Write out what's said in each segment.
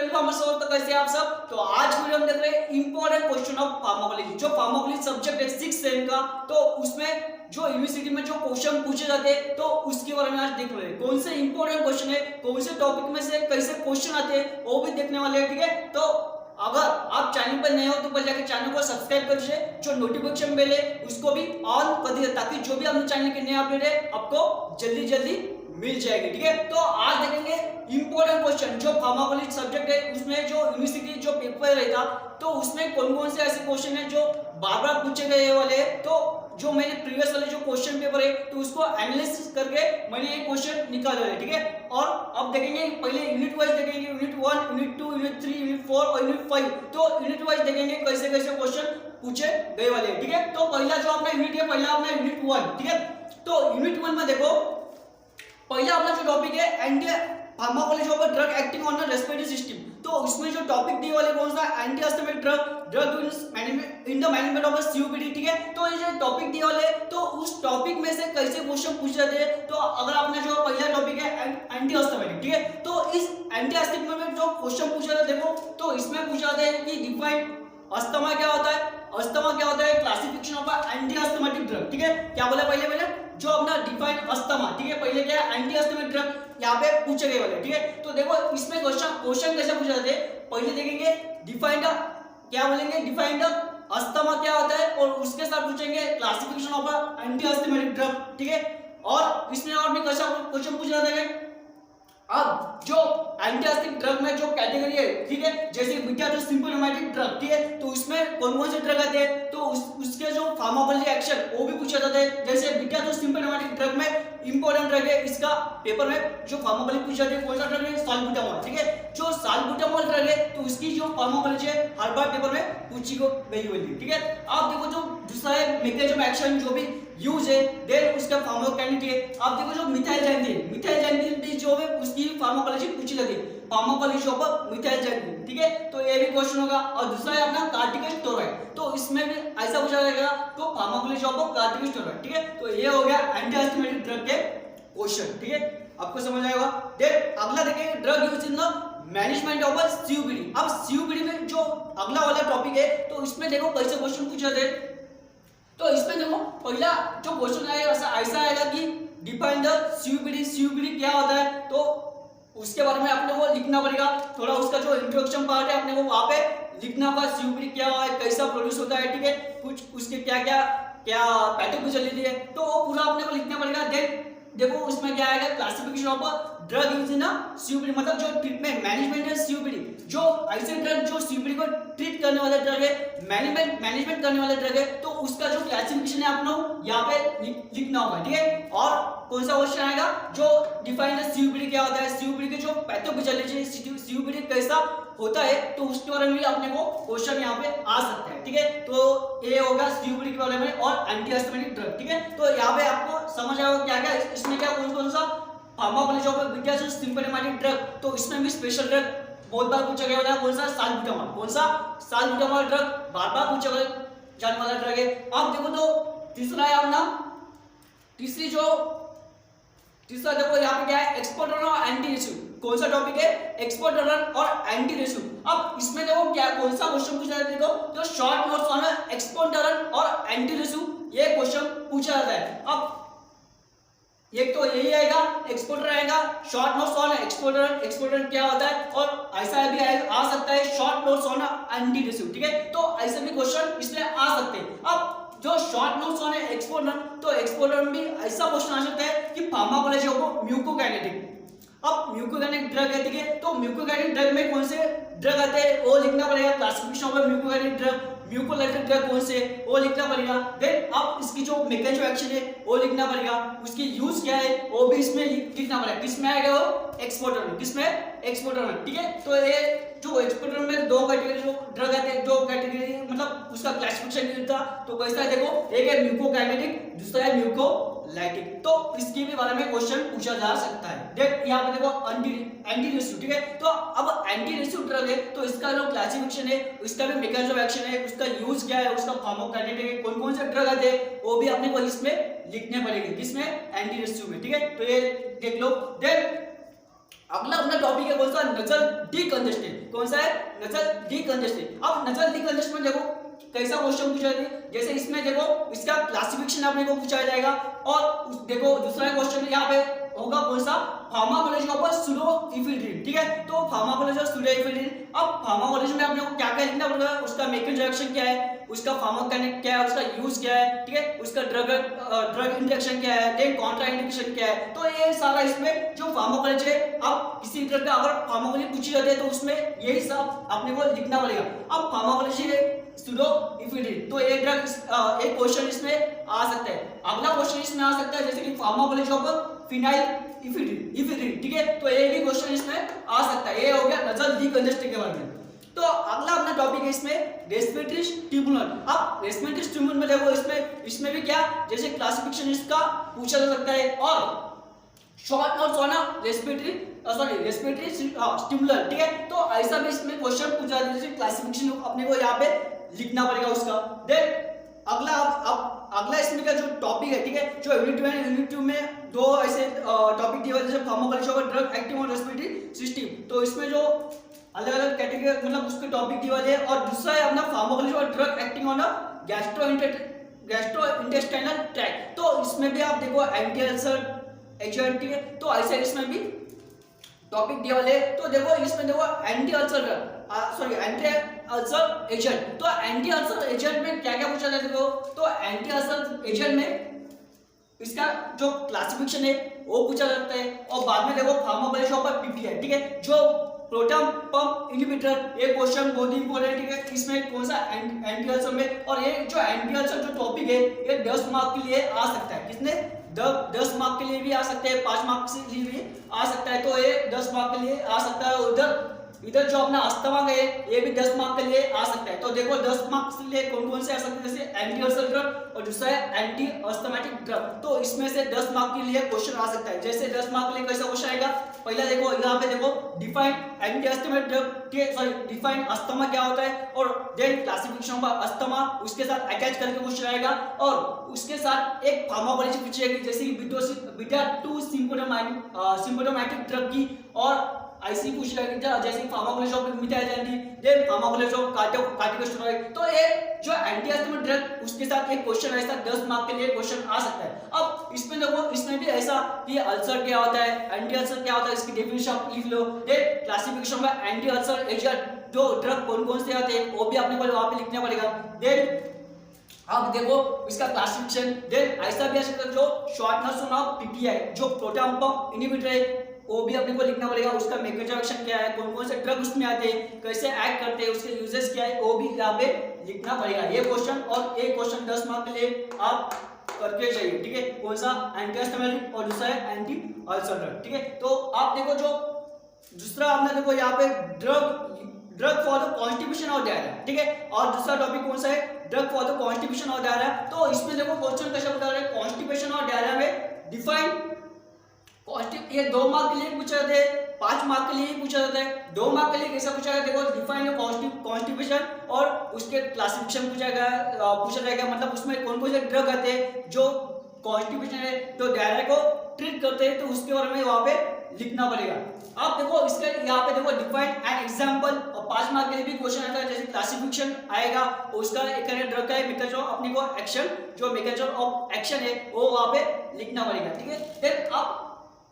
Welcome तो कैसे आप सब। तो आज वीडियो में देख रहे हैं इंपॉर्टेंट क्वेश्चन ऑफ फार्माकोलॉजी। जो फार्माकोलॉजी सब्जेक्ट है 6 सेम का, तो उसमें जो यूनिवर्सिटी में जो क्वेश्चन पूछे जाते हैं तो उसके बारे में आज देख रहे हैं। कौन से इंपॉर्टेंट क्वेश्चन है, कौन से टॉपिक में से कैसे क्वेश्चन आते हैं वो भी देखने वाले हैं। ठीक है, तो अगर आप चैनल पर नए हो तो पहले जाकर चैनल को सब्सक्राइब कर दीजिए, जो नोटिफिकेशन बेल है उसको भी ऑन कर दीजिए, ताकि जो भी अपने चैनल के नए अपडेट है आपको जल्दी जल्दी मिल जाएगी। ठीक है, तो आज देखेंगे इंपॉर्टेंट क्वेश्चन जो फार्माकोलॉजी सब्जेक्ट है उसमें जो यूनिवर्सिटी जो पेपर रहता तो उसमें कौन कौन से ऐसे क्वेश्चन है जो बार बार पूछे गए वाले हैं। तो जो मैंने प्रीवियस वाले जो क्वेश्चन पेपर है तो उसको एनालिसिस करके मैंने ये क्वेश्चन निकाले हैं। ठीक है, और अब देखेंगे पहले यूनिट वाइज देखेंगे, यूनिट 1, यूनिट 2, यूनिट 3, यूनिट 4 और यूनिट 5। तो यूनिट वाइज देखेंगे कैसे कैसे क्वेश्चन पूछे गए वाले हैं। ठीक है, तो पहला जो अपना यूनिट है, पहला अपना यूनिट 1। ठीक है, तो यूनिट 1 में देखो पहला अपना जो टॉपिक है anti pharmacology of drug acting on the respiratory system. तो उसमें जो टॉपिक दिए वाले कौन सा, anti asthmatic drug in the management of COPD. ठीक है, तो ये जो टॉपिक दिए वाले तो उस टॉपिक में से कैसे क्वेश्चन पूछे जाते हैं। तो अगर आपने जो पहला टॉपिक है एंटी अस्थमेटिक, ठीक है, तो इस एंटी अस्थमेटिक में जो क्वेश्चन पूछा जाता है देखो, तो इसमें पूछा जाता है कि डिफाइन अस्थमा क्या होता है, अस्थमा क्या होता है, classification of anti asthmatic drug. ठीक है, क्या बोला पहले जो अपना डिफाइन अस्थमा, ठीक है, पहले क्या है एंटी अस्थमेटिक ड्रग यहाँ पे पूछे गए वाले। ठीक है, तो देखो इसमें क्वेश्चन कैसे पूछा जाते हैं, पहले देखेंगे डिफाइंड क्या बोलेंगे, डिफाइंड अस्थमा क्या होता है, और उसके साथ पूछेंगे classification of anti asthmatic drug. ठीक है, और इसमें और भी कैसा क्वेश्चन पूछा जाता है। अब जो एंटी अस्थमेटिक ड्रग में जो कैटेगरी है, ठीक है, जैसे बीटा जो सिंपथोमेटिक ड्रग, ठीक है, तो उसमें कौन कौन से ड्रग आते हैं, तो उसके जो फार्माकोलॉजी एक्शन वो भी पूछा जाता है। जैसे बीटा जो सिंपथोमेटिक ड्रग में इंपॉर्टेंट ड्रग है, इसका पेपर में जो फार्माकोलॉजी पूछा जाता है कौन सा ड्रग है, साल्बुटामॉल। ठीक है, जो साल्बुटामॉल ड्रग है तो उसकी जो फार्माकोलॉजी है हर बार पेपर में पूछी गई हुई है। ठीक है, आप देखो जो दूसरा है मैकेनिज्म एक्शन जो भी यूज है, देन उसका फार्माकोकाइनेटिक है। आप देखो जो मिथाइल जैनथिन भी जो है उसकी फार्माकोलॉजी पूछी जाती है, फार्माकोलॉजी ऑफ मिथाइल जैनथिन। ठीक है, तो ये भी क्वेश्चन होगा। और दूसरा है अपना कार्टिकोस्टेरॉइड, तो इसमें भी ऐसा पूछा जाएगा तो फार्माकोलॉजी ऑफ कार्टिकोस्टेरॉइड। ठीक है, तो ये हो गया एंटी अस्थमेटिक ड्रग के क्वेश्चन। ठीक है, आपको समझ आएगा। देन अगला देखेंगे drug use in the management of COPD. अब सीओपीडी में जो अगला वाला टॉपिक है तो इसमें देखो कैसे क्वेश्चन पूछे जाते हैं। तो इसमें देखो पहला जो क्वेश्चन आएगा ऐसा आएगा कि डिफाइन द सीओपीडी, सीओपीडी क्या होता है, तो उसके बारे में अपने को लिखना पड़ेगा। थोड़ा उसका जो इंट्रोडक्शन पार्ट है अपने को वहां पे लिखना होगा, सीओपीडी क्या है, कैसा प्रोड्यूस होता है, ठीक है, कुछ उसके क्या क्या क्या पैथोफिजियोलॉजी है, तो वो पूरा अपने को लिखना पड़ेगा। देन देखो उसमें क्या आएगा, classification of drug use in COPD, मतलब जो ट्रीटमेंट मैनेजमेंट है सीओपीडी, जो ऐसे ड्रग जो सीओपीडी को ट्रीट करने वाले ड्रग है, मैनेजमेंट करने वाले ड्रग है, तो उसका जो क्लासिफिकेशन है अपना यहाँ पे लिखना होगा। ठीक है, और कौन सा क्वेश्चन आएगा जो डिफाइन है सीओपीडी क्या होता है, सीओपीडी की जो पैथोफिजियोलॉजी सीओपीडी कैसा होता है, तो उसके बारे में भी अपने को क्वेश्चन यहाँ पे आ सकता है। ठीक है, तो ये होगा सीओपीडी के बारे में और एंटी अस्थमेटिक ड्रग। ठीक है, तो यहाँ पे आपको समझ आएगा क्या क्या इसमें क्या कौन सा फार्माकोलॉजी ऑफ बीटा सिंपथोमेटिक ड्रग, तो इसमें भी स्पेशल ड्रग बहुत बार पूछा गया होता है, कौन सा साल्बुटामॉल, कौन सा साल्बुटामॉल ड्रग बार बार पूछा जाने वाला ड्रग है। अब देखो तो तीसरा है अपना तीसरा देखो यहाँ पे क्या है, एक्सपोर्टर और एंटी रेसिव। कौन सा टॉपिक है, एक्सपोर्टर और एंटी रेसिव। अब इसमें देखो क्या कौन सा क्वेश्चन पूछा जाता है, देखो जो शॉर्ट नोट्स ऑन एक्सपोर्टर और एंटी रेसिव ये क्वेश्चन पूछा जाता है। अब एक तो यही आएगा, एक्सपोर्टर आएगा, शॉर्ट नोट्स ऑन एक्सपोर्टर क्या होता है, और ऐसा भी आ सकता है शॉर्ट नोट्स ऑन एंटी रेसिव। ठीक है, तो ऐसे भी क्वेश्चन इसमें आ सकते हैं। अब जो शॉर्ट नोट्स ऑन एक्सपोर्टर, तो एक्सपोर्टर में भी ऐसा क्वेश्चन आ सकता है कि फार्माकोलॉजी ऑफ म्यूकोकाइनेटिक। अब म्यूकोकाइनेटिक ड्रग है, ठीक है, तो म्यूकोकाइनेटिक ड्रग में कौन से ड्रग आते हैं वो लिखना पड़ेगा, classification of म्यूकोकाइनेटिक drug, mucolytic drug कौन से वो लिखना पड़ेगा। देन अब इसकी जो मैकेनिज्म एक्शन है वो लिखना पड़ेगा, उसकी यूज क्या है वो भी इसमें लिखना पड़ेगा। किसमें आएगा वो, एक्सपोर्टर में, किसमें, एक्सपोर्टर में। ठीक है, तो ये जो एक्सपोर्टर में दो कैटेगरी जो ड्रग आते हैं, दो कैटेगरी मतलब उसका क्लासिफिकेशन मिलता, तो कैसा है देखो, एक है म्यूकोकाइनेटिक, दूसरा है म्यूकोलाइटिक, तो इसके भी बारे में क्वेश्चन पूछा जा सकता है। देख यहाँ पे देखो एंटी रेसिव। ठीक है, तो अब एंटी रेसिव ड्रग है तो इसका जो क्लासिफिकेशन है, उसका भी मैकेनिज्म एक्शन है, उसका यूज क्या है, उसका फार्माकोकाइनेटिक है, कौन कौन से ड्रग आते हैं वो भी अपने को इसमें लिखने पड़ेंगे, किसमें, एंटी रेसिव में। ठीक है, तो ये देख लो। देन अगला अपना टॉपिक है कौन सा, नजल डीकंजेस्टेड। कौन सा है, नजल डीकंजेस्टेड। अब नजल डीकंजेस्टेड में देखो कैसा क्वेश्चन पूछा जाए, जैसे इसमें देखो इसका क्लासिफिकेशन अपने को पूछा जाएगा, और देखो दूसरा क्वेश्चन यहाँ पे होगा कौन सा, फार्माकोलॉजी के ऊपर सूडोइफेड्रिन। ठीक है, तो फार्माकोलॉजी और सूडोइफेड्रिन। अब फार्माकोलॉजी में आपने को क्या क्या लिखना पड़ेगा, उसका मेकेनिज्म रिएक्शन क्या है, उसका फार्माकोकाइनेटिक क्या है, उसका यूज क्या है, ठीक है, उसका ड्रग इंटरेक्शन क्या है, देन कॉन्ट्रा इंडिकेशन क्या है। तो ये सारा इसमें जो फार्माकोलॉजी है, अब किसी ड्रग का अगर फार्माकोलॉजी पूछी जाती है तो उसमें यही सब अपने को लिखना पड़ेगा। अब फार्माकोलॉजी है सूडोइफेड्रिन, तो एक ड्रग एक क्वेश्चन इसमें आ सकता है। अगला क्वेश्चन इसमें आ सकता है जैसे कि फार्माकोलॉजी ऑफ फिनाइल इफेड्रिन। ठीक है, तो ये भी क्वेश्चन इसमें आ सकता है। ये हो गया नजल डीकंजेस्टेड के बारे में। तो अगला अपना टॉपिक है इसमें रेस्पिरेटरी स्टिमुलेंट। अब रेस्पिरेटरी स्टिमुलेंट में देखो इसमें भी क्या, जैसे क्लासिफिकेशन इसका पूछा जा सकता है, और शॉर्ट नोट्स होना रेस्पिरेटरी स्टिमुलेंट। ठीक है, तो ऐसा भी इसमें क्वेश्चन पूछा जाता है, जैसे क्लासिफिकेशन अपने को यहाँ पे लिखना पड़ेगा उसका। देन अगला इसमें का जो टॉपिक है, ठीक है, जो यूनिट 2 में दो ऐसे टॉपिक दिए हुए, जैसे pharmacology of drug acting on respiratory system. तो इसमें जो अलग अलग कैटेगरी मतलब उसके टॉपिक दिए हुए हैं, और दूसरा है अपना pharmacology of drug acting on gastrointestinal tract. तो इसमें भी आप देखो एंटी अल्सर एजेंट, ठीक है, तो ऐसे इसमें भी टॉपिक दिए वाले। तो देखो इसमें देखो एंटी अल्सर एजेंट। तो एंटी अल्सर एजेंट में क्या क्या पूछा जाता है, देखो तो एंटी अल्सर एजेंट में इसका जो क्लासिफिकेशन है वो पूछा जाता है, और बाद में देखो फार्माकोलॉजी ऑफ पीपीआई। ठीक है, जो प्रोटॉन पंप इनहिबिटर, ये क्वेश्चन बहुत इंपॉर्टेंट। ठीक है, इसमें कौन सा एंटी अल्सर में, और ये जो एंटी अल्सर जो टॉपिक है ये 10 मार्क के लिए आ सकता है। कितने 10 मार्क के लिए भी आ सकते हैं, 5 मार्क के लिए भी आ सकता है। तो ये 10 मार्क के लिए आ सकता है। इधर जो अपना अस्थमा है ये भी 10 मार्क के लिए आ सकता है। तो देखो 10 मार्क्स के लिए कौन कौन से आ सकते हैं, जैसे एंटी अल्सर ड्रग और दूसरा है एंटी अस्थमेटिक ड्रग। तो इसमें से 10 मार्क के लिए क्वेश्चन आ सकता है। जैसे 10 मार्क के लिए कैसा क्वेश्चन आएगा, पहला देखो यहाँ पे देखो define anti asthmatic drug, define asthma क्या होता है, और देन क्लासिफिकेशन ऑफ अस्थमा उसके साथ अटैच करके क्वेश्चन आएगा, और उसके साथ एक फार्माकोलॉजी पूछी जाएगी, जैसे कि बीटा 2 सिम्पोटोमैटिक ड्रग की, और ऐसी पूछ रहा है जैसे pharmacology of methylxanthine, then pharmacology of corticosteroid. तो ये जो एंटी अस्थमा ड्रग उसके साथ एक क्वेश्चन ऐसा 10 मार्क के लिए क्वेश्चन आ सकता है। अब इसमें देखो इसमें भी ऐसा कि अल्सर क्या होता है, एंटी अल्सर क्या होता है, इसकी डेफिनेशन आप लिख लो। देन क्लासिफिकेशन में एंटी अल्सर एजेंट जो ड्रग कौन कौन से आते हैं वो भी आपने को वहां पे लिखना पड़ेगा। देन अब देखो इसका क्लासिफिकेशन, देन ऐसा भी आ सकता है जो शॉर्ट नोट्स ऑफ पीपीआई, जो प्रोटॉन पंप इनहिबिटर है वो भी अपने को लिखना पड़ेगा। उसका मेकेनिज्म एक्शन क्या है, कौन कौन से ड्रग उसमें आते हैं, कैसे एक्ट करते हैं, उसके यूजेस क्या है, वो भी यहाँ पे लिखना पड़ेगा। ये क्वेश्चन और एक क्वेश्चन 10 मार्क के लिए आप करके चाहिए। ठीक है, कौन सा एंटी अस्थमेटिक और दूसरा है एंटी अल्सर ड्रग। ठीक है, तो आप देखो जो दूसरा आपने देखो यहाँ पे ड्रग फॉर द कॉन्स्टिपेशन और डायरिया। ठीक है, और दूसरा टॉपिक कौन सा है, ड्रग फॉर द कॉन्स्टिपेशन और डायरिया। तो इसमें देखो क्वेश्चन कैसा बता रहे हैं, कॉन्स्टिपेशन और डायरिया में डिफाइन, ये 2 मार्क के लिए पूछा जाता है, 5 मार्क के लिए पूछा जाता है। 2 मार्क के लिए कैसा पूछा जाता है, देखो डिफाइन कॉन्स्टिपेशन और उसके क्लासिफिकेशन पूछा जाएगा, मतलब उसमें कौन कौन से ड्रग आते हैं जो कॉन्स्टिपेशन है, जो डायरिया को ट्रीट करते हैं, तो उसके बारे में वहां पे लिखना पड़ेगा। आप देखो इसके यहाँ पे देखो डिफाइन एन एग्जांपल, और 5 मार्क के लिए भी क्वेश्चन आता है, जैसे क्लासिफिकेशन आएगा उसका एक ड्रग का मेकेनिज्म अपने को एक्शन, जो मेकेनिज्म ऑफ एक्शन है वो वहां पे लिखना पड़ेगा। ठीक है, फिर आप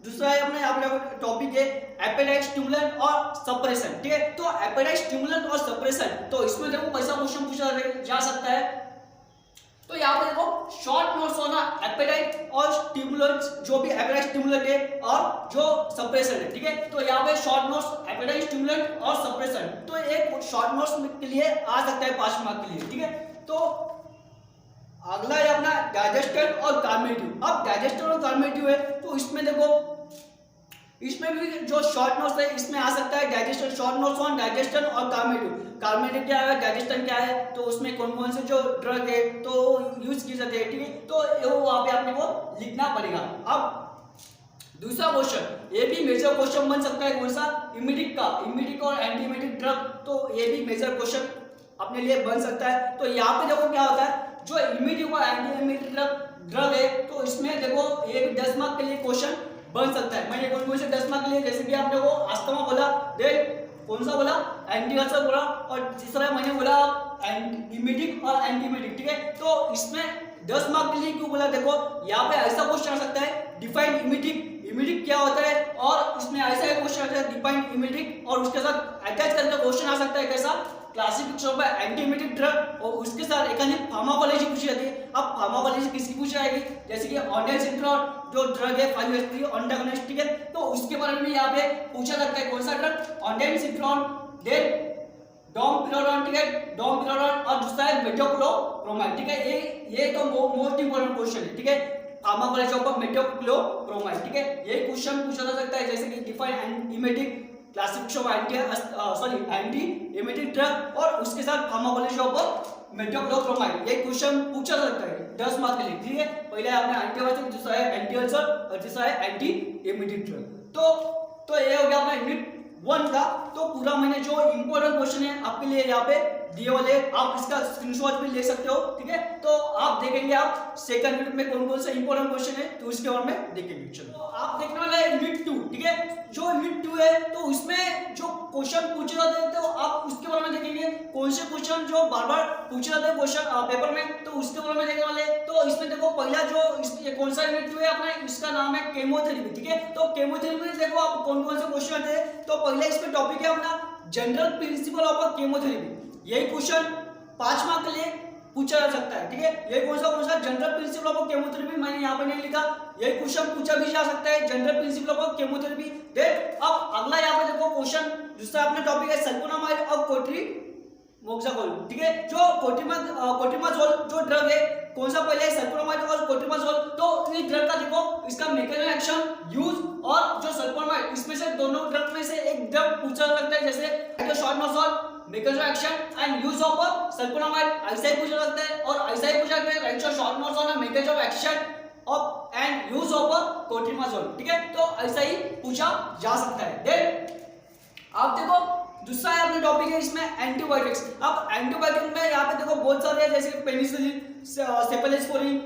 दूसरा है अपने आप लोग टॉपिक है एपेटाइट स्टिमुलेंट और सप्रेशन। ठीक है, तो एपेटाइट स्टिमुलेंट और सप्रेशन, तो इसमें देखो कैसा क्वेश्चन पूछा जा सकता है। तो यहाँ पे देखो शॉर्ट नोट्स होना एपेटाइट और स्टिमुलेंट्स, जो भी एपेटाइट स्टिमुलेंट है और जो सप्रेशन है। ठीक है, तो यहाँ पे शॉर्ट नोट्स एपेटाइट स्टिमुलेंट और सप्रेशन, तो एक शॉर्ट नोट्स के लिए आ सकता है 5 मार्क के लिए। ठीक है, तो अगला है अपना डाइजेस्टर और कार्मेटिव। अब डाइजेस्टर और कार्मेटिव है, तो इसमें देखो इसमें भी जो शॉर्ट नोट्स है इसमें आ सकता है डाइजेस्टर, शॉर्ट नोट्स ऑन डाइजेस्शन और कार्मेटिव। कार्मेटिव क्या है, डाइजेस्शन क्या है, तो उसमें कौन कौन से जो ड्रग है तो यूज की जाती है। ठीक है, तो वो वहां पे आपने को लिखना पड़ेगा। अब दूसरा क्वेश्चन, ये भी मेजर क्वेश्चन बन सकता है, कौन सा, इमिडिक का, इमिडिक और एंटीइमिडिक ड्रग, तो ये भी मेजर क्वेश्चन अपने लिए बन सकता है। तो यहाँ पे देखो क्या होता है, जो इमिडिक और एंटीइमिडिक ड्रग है, तो इसमें देखो ये भी 10 मार्क के लिए क्वेश्चन बन सकता है। मैंने कौन कौन से 10 मार्क लिए, जैसे कि आपने वो अस्थमा बोला, देन कौन सा बोला, एंटी अल्सर बोला, और तीसरा मैंने बोला इमीडिएट और एंटीमीडिएट, ठीक है। तो इसमें 10 मार्क के लिए क्यों बोला, देखो यहाँ पे ऐसा क्वेश्चन आ सकता है डिफाइन इमीडिएट, इमीडिएट क्या होता है, और इसमें ऐसा एक क्वेश्चन आता है डिफाइन इमीडिएट, और उसके साथ अटैच करके क्वेश्चन आ सकता है कैसा, क्लासिफिकेशन ऑफ एंटीमीडिएट ड्रग, और उसके साथ एक फार्माकोलॉजी पूछी जाती है। अब फार्माकोलॉजी किसकी पूछी जाएगी, जैसे कि ऑन्डेसिट्रॉन जो ड्रग है 5-HT एंटागोनिस्ट, ठीक है, तो उसके बारे में यहाँ पे पूछा जाता है कौन सा ड्रग, ऑन्डेसिट्रॉन, देन डोमपिरोन, ठीक है, डोमपिरोन, और दूसरा है मेटोक्लोप्रोमाइड, ठीक है। ये तो मोस्ट इंपोर्टेंट क्वेश्चन है, ठीक है, फार्माकोलॉजी ऑफ मेटोक्लोप्रोमाइड, ठीक है। ये क्वेश्चन पूछा जा सकता है, जैसे कि define immediate, classification of anti immediate drug, और उसके साथ फार्माकोलॉजी ऑफ मेटोक्लोप्रोमाइड, ये क्वेश्चन पूछा जा सकता है 10 मार्क के लिए, ठीक है। पहले आपने एंटीबायोटिक, दूसरा है एंटी अल्सर, और तीसरा है एंटी इमीडिएट ड्रग। तो ये हो गया अपना यूनिट 1 का। तो पूरा मैंने जो इंपॉर्टेंट क्वेश्चन है आपके लिए यहाँ पे दिए वाले, आप इसका स्क्रीनशॉट भी ले सकते हो, ठीक है। तो आप देखेंगे आप सेकंड यूनिट में कौन कौन से इंपॉर्टेंट क्वेश्चन है, तो इसके बारे में देखेंगे। चलो तो आप देखने वाले हैं यूनिट 2, ठीक है। जो यूनिट 2 है तो उसमें जो क्वेश्चन पूछे जाते हैं तो आप उसके बारे में देखेंगे, कौन से क्वेश्चन जो बार बार पूछे जाते हैं क्वेश्चन पेपर में, तो उसके बारे में देखने वाले। तो इसमें देखो पहला जो ये कौन सा यूनिट 2 है अपना, इसका नाम है केमोथेरेपी, ठीक है। तो केमोथेरेपी में देखो आप कौन कौन से क्वेश्चन आते हैं। तो पहले इसमें टॉपिक है अपना जनरल प्रिंसिपल ऑफ केमोथेरेपी, यही क्वेश्चन 5 मार्क के लिए पूछा जा सकता है, ठीक है। ये कौन सा जनरल प्रिंसिपल ऑफ केमोथेरेपी, मैंने यहाँ पे नहीं लिखा, ये क्वेश्चन पूछा भी जा सकता है general principle of chemotherapy. Then अब अगला यहाँ पे देखो क्वेश्चन, दूसरा अपना टॉपिक है सल्फोनामाइड और कोट्रीमोक्साजोल, ठीक है। जो कोट्रीमाजोल जो ड्रग है, कौन सा पहले सल्फोनामाइड और कोट्रीमाजोल, तो इस ड्रग का देखो इसका मैकेनिज्म एक्शन, यूज, और जो सल्फोनामाइड, इसमें से दोनों ड्रग में से एक ड्रग पूछा जा सकता है, जैसे शॉर्टमोजोल, mechanism action and use of sulfonamide, ऐसा ही पूछा जाता है। और ऐसा ही पूछा जाता है राइट शॉर्टमोजोल और mechanism action of and use of cotrimoxazole, ठीक है। तो ऐसा ही पूछा जा सकता है। देन आप देखो दूसरा है अपना टॉपिक है इसमें एंटीबायोटिक्स। अब एंटीबायोटिक में यहाँ पे देखो बहुत सारे हैं, जैसे penicillin, cephalosporin,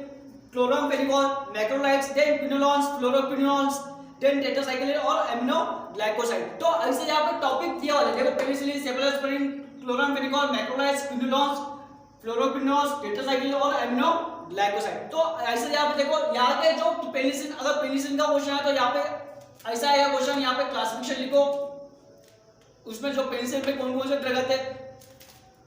chloramphenicol, macrolides, then quinolones, fluoroquinolones, then tetracycline और एमिनोग्लाइकोसाइड। तो ऐसे यहाँ पे टॉपिक दिया हुआ है, देखो penicillin, cephalosporin, chloramphenicol, macrolides, quinolones, fluoroquinolones, tetracycline और एमिनोग्लाइकोसाइड। तो ऐसे यहाँ पे देखो यहाँ के जो पेनिसिलिन, अगर पेनिसिलिन का क्वेश्चन है तो यहाँ पे ऐसा है क्वेश्चन, यहाँ पे क्लासिफिकेशन लिखो, उसमें जो पेनिसिलिन में कौन कौन से ड्रग आते हैं,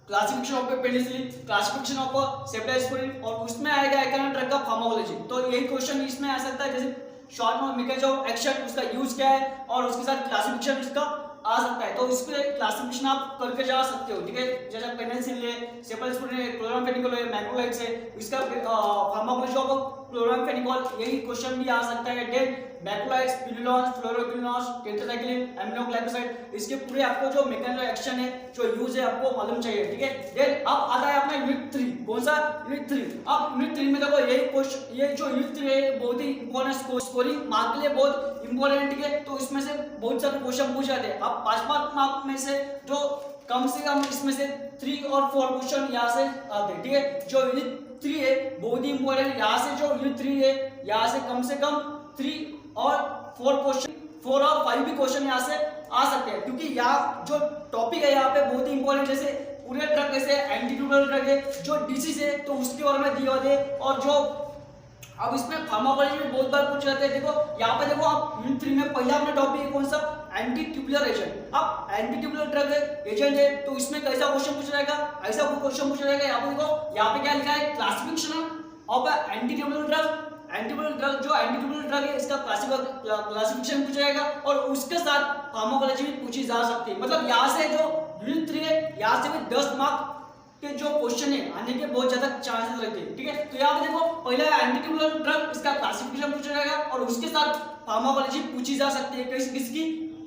classification of penicillin, classification of cephalosporin, और उसमें आएगा एक ड्रग का फार्माकोलॉजी। तो यही क्वेश्चन इसमें आ सकता है, जैसे शॉर्ट में मैकेनिज्म ऑफ एक्शन, उसका यूज क्या है, और उसके साथ क्लासिफिकेशन इसका आ सकता है। तो इस पे क्लासिफिकेशन आप करके जा सकते हो, ठीक है। जैसे पेनिसिलिन है, सेफेलोस्पोरिन है, क्लोरामफेनिकोल है, मैक्रोलाइड्स है, इसका फार्माकोलॉजी ऑफ क्लोरामफेनिकोल, यही क्वेश्चन भी आ सकता है। Dane macrolides, quinolones, fluoroquinolones, tetracycline, aminoglycoside, इसके पूरे आपको जो मैकेनिज्म एक्शन है, जो यूज है, आपको मालूम चाहिए, ठीक है। देन अब आता है अपना यूनिट 3, कौन सा यूनिट 3। अब यूनिट 3 में देखो यही क्वेश्चन, ये जो यूनिट 3 है बहुत ही इंपॉर्टेंट, स्कोरिंग मार्क के लिए बहुत इंपॉर्टेंट, ठीक है। तो इसमें से बहुत सारे क्वेश्चन पूछे जाते हैं। अब 5 मार्क में से जो कम से कम इसमें से 3 और 4 क्वेश्चन यहाँ से आते हैं, ठीक है। जो यूनिट 3 है बहुत ही इंपॉर्टेंट, यहाँ से जो यूनिट 3 है यहाँ से कम 3 और 4 क्वेश्चन, 4 और 5 भी क्वेश्चन यहाँ से आ सकते हैं, क्योंकि यहाँ जो टॉपिक है यहाँ पे बहुत ही इंपॉर्टेंट, जैसे पूरे ड्रग कैसे एंटीट्यूबरल ड्रग है, जो डिसीज है तो उसके बारे में दिया हुआ है। और जो अब इसमें फार्माकोलॉजी में बहुत बार पूछ जाते हैं, देखो यहाँ पे देखो आप यूनिट 3 में पहला अपना टॉपिक है कौन सा, एंटी ट्यूबुलर एजेंट। अब एंटी ट्यूबुलर ड्रग एजेंट है तो इसमें कैसा क्वेश्चन पूछा जाएगा, ऐसा क्वेश्चन पूछा जाएगा। यहाँ पे देखो यहाँ पे क्या लिखा है, classification of anti tubercular drug, antitubercular drug, जो एंटीट्यूबुलर ड्रग है इसका क्लासिफिकेशन पूछा जाएगा, और उसके साथ फार्माकोलॉजी भी पूछी जा सकती है। मतलब यहाँ से जो यूनिट 3 है यहाँ से भी 10 मार्क के जो क्वेश्चन है आने के बहुत ज्यादा चांसेस रहते हैं, ठीक है। तो यहाँ पे देखो पहला एंटीट्यूबुलर ड्रग, इसका क्लासिफिकेशन पूछा जाएगा, और उसके साथ फार्माकोलॉजी पूछी जा सकती है, किसकी,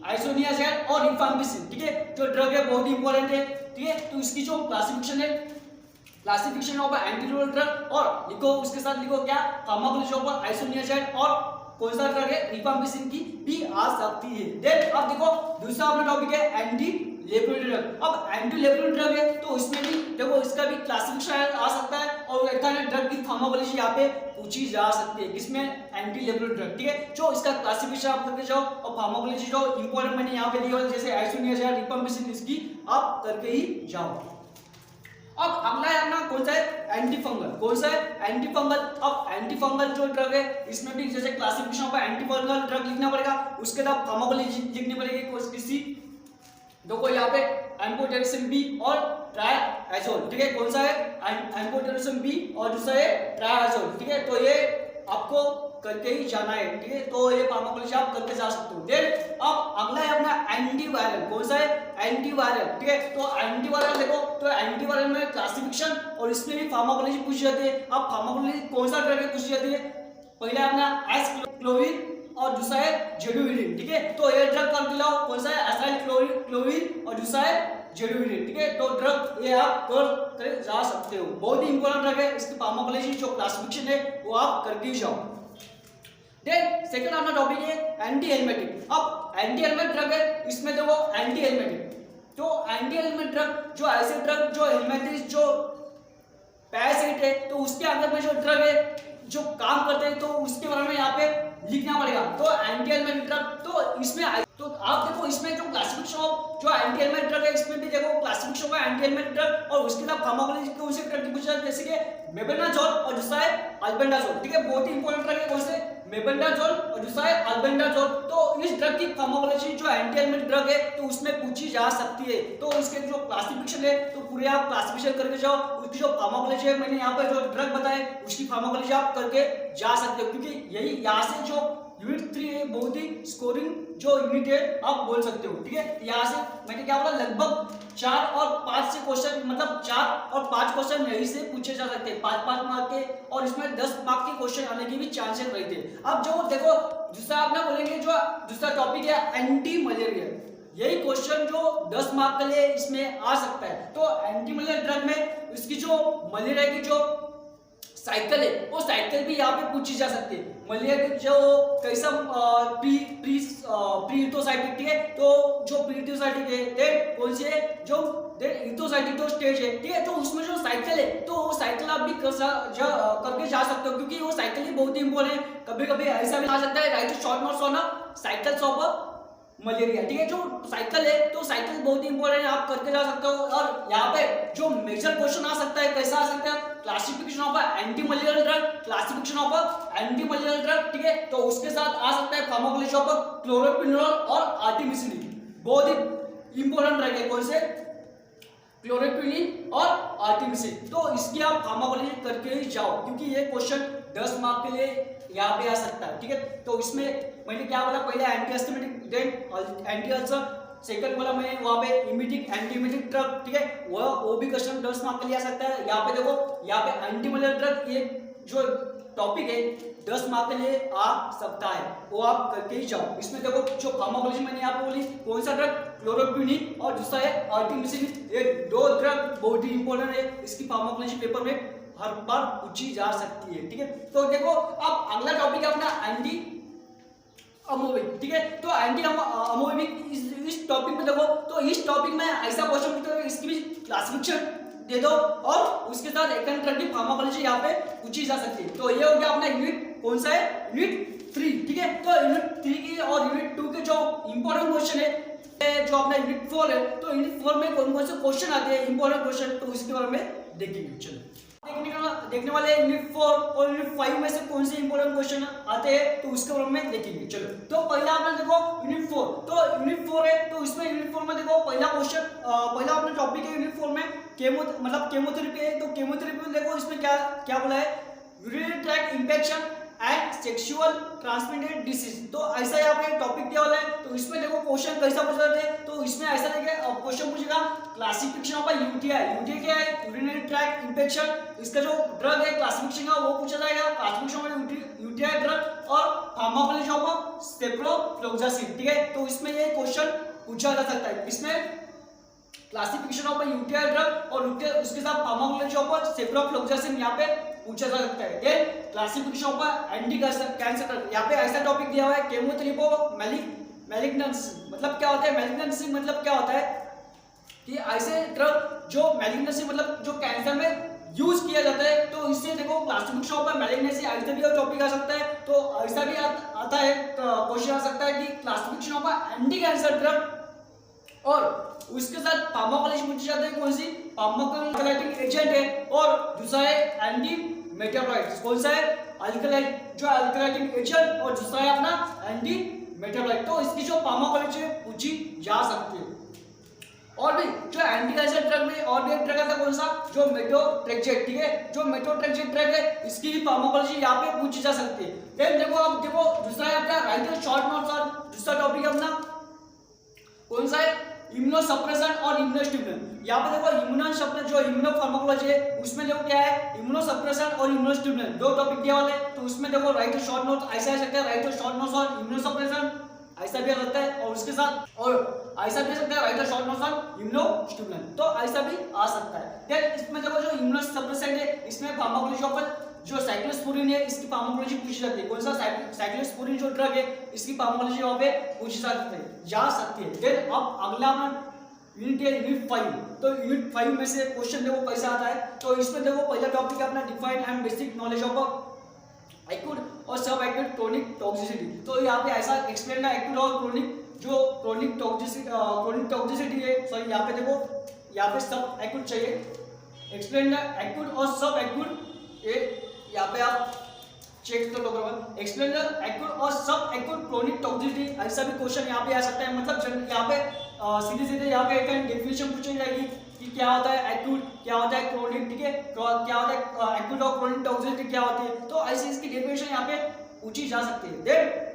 आइसोनियाज़ाइड और रिफाम्पिसिन, ठीक है। जो ड्रग है बहुत ही इंपॉर्टेंट है, ठीक है। तो इसकी जो क्लासिफिकेशन है, क्लासिफिकेशन ऑफ एंटीट्यूबुलर ड्रग, और लिखो उसके साथ लिखो क्या, फार्माकोलॉजी ऑफ आइसोनियाज़ाइड, और कौन सा ड्रग है, रिफाम्पिसिन की भी आ सकती है। देन अब देखो दूसरा अपना टॉपिक है एंटी लेबोरेटरी ड्रग। अब एंटी लेबोरेटरी ड्रग है तो इसमें भी देखो इसका भी क्लासिफिकेशन आ सकता है और एथाइल ड्रग की फार्माकोलॉजी यहाँ पे पूछी जा सकती है। किसमें? Anti laboratory drug. ठीक है, जो इसका क्लासिफिकेशन आप करके जाओ और फार्माकोलॉजी जो इंपॉर्टेंट मैंने यहाँ पे दिया है जैसे आइसोनियाज़िड, रिफाम्पिसिन, इसकी आप करके ही जाओ। अब अगला है अपना कौन सा है? Anti fungal. कौन सा है? Anti fungal. अब एंटी फंगल जो ड्रग है इसमें भी जैसे क्लासिफिकेशन पर एंटी फंगल ड्रग लिखना पड़ेगा, उसके बाद फार्माकोलॉजी लिखनी पड़ेगी किसी। देखो यहाँ पे एम्फोटेरिसिन बी और ट्राइआज़ोल। ठीक है, कौन सा है? एम्फोटेरिसिन बी और दूसरा है ट्राइआज़ोल। ठीक है, तो ये आपको करके ही जाना है। ठीक है, तो ये फार्माकोलॉजी आप करके जा सकते हो। देन अब अगला है अपना एंटीवायरल। कौन सा है? एंटीवायरल। ठीक है, तो एंटीवायरल देखो तो एंटीवायरल में क्लासिफिकेशन और इसमें भी फार्माकोलॉजी पूछी जाती है। अब फार्माकोलॉजी कौन सा ड्रग है पूछी जाती है, पहला अपना एसक्लोविन और दूसरा है जेडुविरिन। ठीक है, तो ये ड्रग कर दिलाओ कौन सा है? एसाइक्लोविन और दूसरा है जेडुविरिन। ठीक है, तो ड्रग ये आप कर जा सकते हो, बहुत ही इंपॉर्टेंट ड्रग है। इसकी फार्माकोलॉजी जो क्लासिफिकेशन है वो आप करके जाओ। देन सेकंड अपना टॉपिक है एंटी एल्मेटिक। अब एंटी एल्मेटिक ड्रग है, इसमें देखो एंटी एल्मेटिक, तो एंटी एल्मेटिक ड्रग जो ऐसे ड्रग जो एल्मेटिक जो पैरासाइट है तो उसके अंदर में जो ड्रग है जो काम करते हैं तो उसके बारे में यहाँ पे लिखना पड़ेगा। तो एंटी एल्मेटिक ड्रग तो इसमें तो आप देखो इसमें जो क्लासिफिकेशन ऑफ जो एंटी एल्मेटिक ड्रग है इसमें भी देखो क्लासिफिकेशन ऑफ एंटी एल्मेटिक ड्रग और उसके साथ फार्माकोलॉजी कौन से ड्रग की पूछा जाए जैसे कि मेबेंडाजोल और दूसरा है अल्बेंडाजोल। ठीक है, बहुत ही इंपॉर्टेंट ड्रग है कौन से? मेबेंडाजोल और दूसरा है अल्बेंडाजोल। तो इस ड्रग की फार्माकोलॉजी जो एंटी एल्मेटिक ड्रग है तो उसमें पूछी जा सकती है। तो इसके जो क्लासिफिकेशन है तो पूरे आप क्लासिफिकेशन करके जाओ, उसकी जो फार्माकोलॉजी है मैंने यहाँ पर जो ड्रग बताए उसकी फार्माकोलॉजी आप करके जा सकते हो, क्योंकि यही यहाँ से जो यूनिट 3 है बहुत ही स्कोरिंग जो यूनिट है आप बोल सकते हो। ठीक है, यहाँ से मैंने क्या बोला लगभग 4 और 5 से क्वेश्चन मतलब 4 और 5 क्वेश्चन यही से पूछे जा सकते हैं, 5-5 मार्क के, और इसमें 10 मार्क के क्वेश्चन आने की भी चांसेस रहते हैं। अब जो देखो दूसरा आप ना बोलेंगे जो दूसरा टॉपिक है एंटी मलेरिया, यही क्वेश्चन जो 10 मार्क के लिए इसमें आ सकता है। तो एंटी मलेरिया ड्रग में इसकी जो मलेरिया की जो साइकिल है वो साइकिल भी यहाँ पे पूछी जा सकती है। मलेरिया की जो कैसा प्री इथोसाइटिक। ठीक है, तो जो प्री इथोसाइटिक है देन कौन सी है जो देन इथोसाइटिक जो स्टेज है। ठीक है, तो उसमें जो साइकिल है तो वो साइकिल आप भी करके जा सकते हो, क्योंकि वो साइकिल ही बहुत ही इंपॉर्टेंट है। कभी कभी ऐसा भी आ सकता है right short notes on cycles of malaria. ठीक है, जो साइकिल है तो साइकिल बहुत ही इंपॉर्टेंट है, आप करके जा सकते हो। और यहाँ पे जो मेजर क्वेश्चन आ सकता है कैसा आ सकता है? Classification of anti malarial drug, classification of anti malarial drug. ठीक है, तो उसके साथ आ सकता है फार्माकोलॉजी ऑफ क्लोरोक्विनोल और आर्टिमिसिन, बहुत ही इंपॉर्टेंट ड्रग है कौन से? क्लोरोक्विनिन और आर्टिमिसिन। तो इसकी आप फार्माकोलॉजी करके ही जाओ, क्योंकि ये क्वेश्चन 10 मार्क के लिए यहाँ पे आ सकता है। ठीक है, तो इसमें मैंने क्या बोला पहले anti asthmatic then anti ulcer, second बोला मैंने वहाँ पे इमिटिक एंटी इमिटिक ड्रग। ठीक है, वो भी क्वेश्चन 10 मार्क के लिए आ सकता है। यहाँ पे देखो यहाँ पे एंटी मलेरिया ड्रग ये जो टॉपिक है 10 मार्क के लिए आ सकता है, वो आप करके ही जाओ। इसमें देखो जो फार्माकोलॉजी मैंने आपको बोली कौन सा ड्रग? क्लोरोक्विनिन और दूसरा है आर्टिमिसिन। ये 2 ड्रग बहुत ही इंपॉर्टेंट है, इसकी फार्माकोलॉजी पेपर में हर बार पूछी जा सकती है। ठीक है, तो देखो अब अगला टॉपिक है अपना एंटी अमोबिक। ठीक है, तो एंटी अमोबिक इस टॉपिक में देखो तो इस टॉपिक में ऐसा क्वेश्चन पूछा है इसकी भी क्लासिफिकेशन दे दो और उसके साथ एकांतरिक फार्माकोलॉजी यहाँ पे पूछी जा सकती है। तो ये हो गया अपना यूनिट कौन सा है? यूनिट 3। ठीक है, तो यूनिट 3 की और यूनिट 2 के जो इंपॉर्टेंट क्वेश्चन है जो अपना यूनिट 4 है तो यूनिट 4 में कौन कौन से क्वेश्चन आते हैं इंपॉर्टेंट क्वेश्चन, तो इसके बारे में देखेंगे। चलो देखने वाले यूनिट 4 और यूनिट 5 में से कौन से इंपॉर्टेंट क्वेश्चन आते हैं तो उसके बारे में देखेंगे। चलो, तो पहला आपने देखो यूनिट 4, तो यूनिट 4 है तो इसमें यूनिट 4 में देखो पहला क्वेश्चन पहला अपना टॉपिक है यूनिट 4 में केमोथेरेपी है। तो केमोथेरेपी में देखो इसमें क्या क्या बोला है? Urinary tract infection and sexual transmitted disease. तो ऐसा यहाँ पे टॉपिक दिया हुआ है। तो इसमें देखो क्वेश्चन कैसा पूछ रहे थे तो इसमें ऐसा देखिए क्वेश्चन पूछेगा क्लासिफिकेशन ऑफ यूटीआई। यूटीआई क्या है? Urinary tract infection. इसका जो ड्रग है क्लासिफिकेशन का वो पूछा जाएगा, क्लासिफिकेशन ऑफ यूटीआई ड्रग और फार्माकोलॉजी ऑफ सेप्रोफ्लोक्सासिन। ठीक है, तो इसमें ये क्वेश्चन पूछा जा सकता है। इसमें क्लासिफिकेशन ऑफ यूटीआई ड्रग और उसके साथ फार्माकोलॉजी ऑफ सेप्रोफ्लोक्सासिन यहाँ पे पूछा जा सकता है। Then classification of anti cancer drug, यहाँ पे ऐसा टॉपिक दिया हुआ है केमोथेरेपी ऑफ मैलिग्नेंसी। मतलब क्या होता है मैलिग्नेंसी? मतलब क्या होता है कि ऐसे ड्रग जो मैलिग्नेंसी मतलब जो कैंसर में यूज किया जाता है, तो इससे देखो क्लासिफिकेशन ऑफ मैलिग्नेंसी ऐसे भी टॉपिक आ सकता है। तो ऐसा भी आता है, क्वेश्चन आ सकता है कि classification of anti cancer drug, और उसके साथ फार्माकोलॉजी पूछी जाती है, कौन सी फार्माकोलाइटिक एजेंट है, और दूसरा है एंटी मेटाबोलाइट। कौन सा है? अल्कलाइट, जो अल्कलाइटिक एजेंट, और दूसरा है अपना एंटी मेटाबोलाइट। तो इसकी जो फार्माकोलॉजी पूछी जा सकती है। और भी जो एंटी कैंसर ड्रग में और भी एक ड्रग आता है, कौन सा? जो मेटोट्रेक्सेट, ठीक है, जो मेटोट्रेक्सेट ड्रग है इसकी भी फार्माकोलॉजी यहाँ पे पूछी जा सकती है। देन देखो अब देखो दूसरा है अपना राइट शॉर्ट नोट्स, और दूसरा टॉपिक अपना कौन सा है? इम्यूनोसप्रेशन और इम्यूनोस्टिमुलेंट। यहाँ पे देखो इम्यूनोसप्रेशन जो इम्यूनो फार्माकोलॉजी है उसमें देखो क्या है, इम्यूनोसप्रेशन और इम्यूनोस्टिमुलेंट दो टॉपिक दिया वाले। तो उसमें देखो राइट शॉर्ट नोट ऐसा आ सकता है, राइट शॉर्ट नोट्स और इम्यूनोसप्रेशन ऐसा भी आ सकता है, और उसके साथ और ऐसा भी आ सकता है राइट शॉर्ट नोट्स और इम्यूनोस्टिमुलेंट, तो ऐसा भी आ सकता है। देन इसमें देखो जो इम्यूनोसप्रेशन है इसमें फार्माकोलॉजी ऑफ जो साइक्लोस्पोरिन है इसकी फार्माकोलॉजी पूछी जाती है। कौन सा? साइक्लोस्पोरिन जो ड्रग है इसकी फार्माकोलॉजी वहां पे पूछी जा सकती है। देन अब अगला यूनिट है यूनिट 5। तो यूनिट 5 में से क्वेश्चन देखो कैसा आता है। तो इसमें देखो पहला टॉपिक है अपना define and basic knowledge of acute और सब एक्यूट क्रोनिक टॉक्सिसिटी। तो यहाँ पे ऐसा एक्सप्लेन है एक्यूट और क्रोनिक, जो क्रोनिक टॉक्सिसिटी है, सॉरी यहाँ पे देखो यहाँ पे सब एक्यूट चाहिए, एक्सप्लेन एक्यूट और सब एक्यूट, यहाँ पे आप चेक तो लोग एक्सप्लेन एक्यूट और सब एक्यूट क्रोनिक टॉक्सिसिटी, ऐसा भी क्वेश्चन यहाँ पे आ सकता है। मतलब यहाँ पे सीधे यहाँ पे एक डेफिनेशन पूछी जाएगी कि क्या होता है एक्यूट, क्या होता है क्रोनिक, ठीक है, क्या होता है एक्यूट और क्रोनिक टॉक्सिसिटी क्या होती है। तो ऐसे इसकी डेफिनेशन यहाँ पे पूछी जा सकती है। देन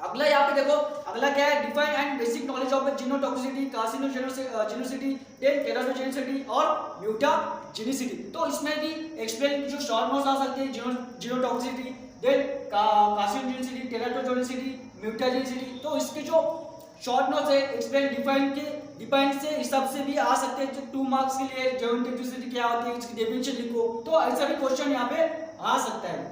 अगला यहाँ पे देखो अगला क्या है, define and basic knowledge of genotoxicity, carcinogenicity, then teratogenicity और म्यूटाजेनिसिटी। तो इसमें भी एक्सप्लेन जो शॉर्ट नोट्स आ सकते हैं, जीनोटॉक्सिसिटी, देन कार्सिनोजेनिसिटी, टेराटोजेनिसिटी, म्यूटाजेनिसिटी। तो इसके जो शॉर्ट नोट्स है एक्सप्लेन डिफाइन से हिसाब से भी आ सकते हैं। 2 मार्क्स के लिए जीनोटॉक्सिसिटी क्या होती है इसकी डेफिनेशन लिखो। तो ऐसा भी क्वेश्चन यहाँ पे आ सकता है।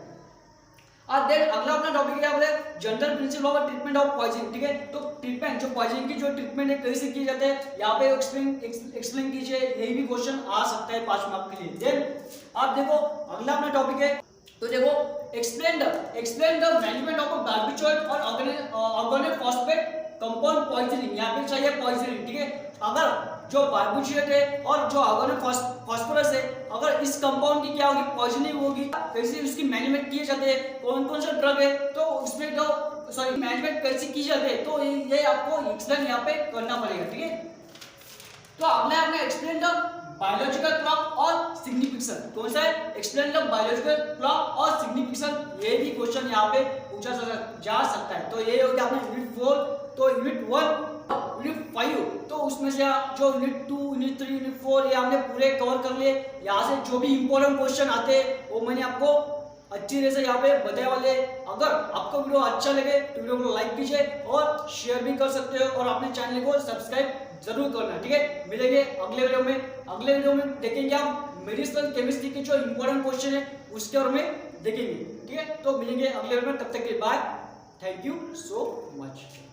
और देन अगला अपना टॉपिक क्या बोले, general principle of treatment of poisoning, ठीक है। तो ट्रीटमेंट जो पॉइजनिंग की जो ट्रीटमेंट है कैसे की जाते हैं यहाँ पे एक्सप्लेन कीजिए, यही भी क्वेश्चन आ सकता है 5 मार्क्स के लिए। देन आप देखो अगला अपना टॉपिक है, तो देखो एक्सप्लेन द मैनेजमेंट ऑफ बार्बिचोएट और ऑर्गेनोफॉस्फेट कंपाउंड पॉइजनिंग। यहाँ पे चाहिए पॉइजनिंग, ठीक है। अगर जो बार्बिचुएट है और जो ऑर्गेनोफॉस्फोरस है, अगर इस कंपाउंड की क्या होगी, पॉइजनिंग होगी, कैसे उसकी मैनेजमेंट किए जाते हैं, कौन कौन सा ड्रग है, तो उसमें जो मैनेजमेंट कैसे की जाती है, तो ये आपको एक्सप्लेन यहाँ पे करना पड़ेगा, ठीक है। तो अगला हमने एक्सप्लेन द बायोलॉजिकल क्लॉक और सिग्निफिकेशन। कौन सा है? एक्सप्लेन द बायोलॉजिकल क्लॉक और सिग्निफिकेशन। ये भी क्वेश्चन यहाँ पे पूछा जा सकता है। तो ये हो गया अपना यूनिट 4। तो यूनिट 1 यूनिट 5, तो उसमें से जो यूनिट 2 यूनिट 3 यूनिट 4 ये हमने पूरे कवर कर लिए। यहाँ से जो भी इंपॉर्टेंट क्वेश्चन आते हैं वो मैंने आपको अच्छी तरह से यहाँ पे बताए वाले। अगर आपको वीडियो अच्छा लगे तो वीडियो को लाइक कीजिए और शेयर भी कर सकते हो, और अपने चैनल को सब्सक्राइब जरूर करना, ठीक है। मिलेंगे अगले वीडियो में। अगले वीडियो में देखेंगे हम मेडिसिनल केमिस्ट्री के जो इंपॉर्टेंट क्वेश्चन है उसके बारे में देखेंगे, ठीक है। तो मिलेंगे अगले वीडियो में, तब तक के लिए bye, thank you so much.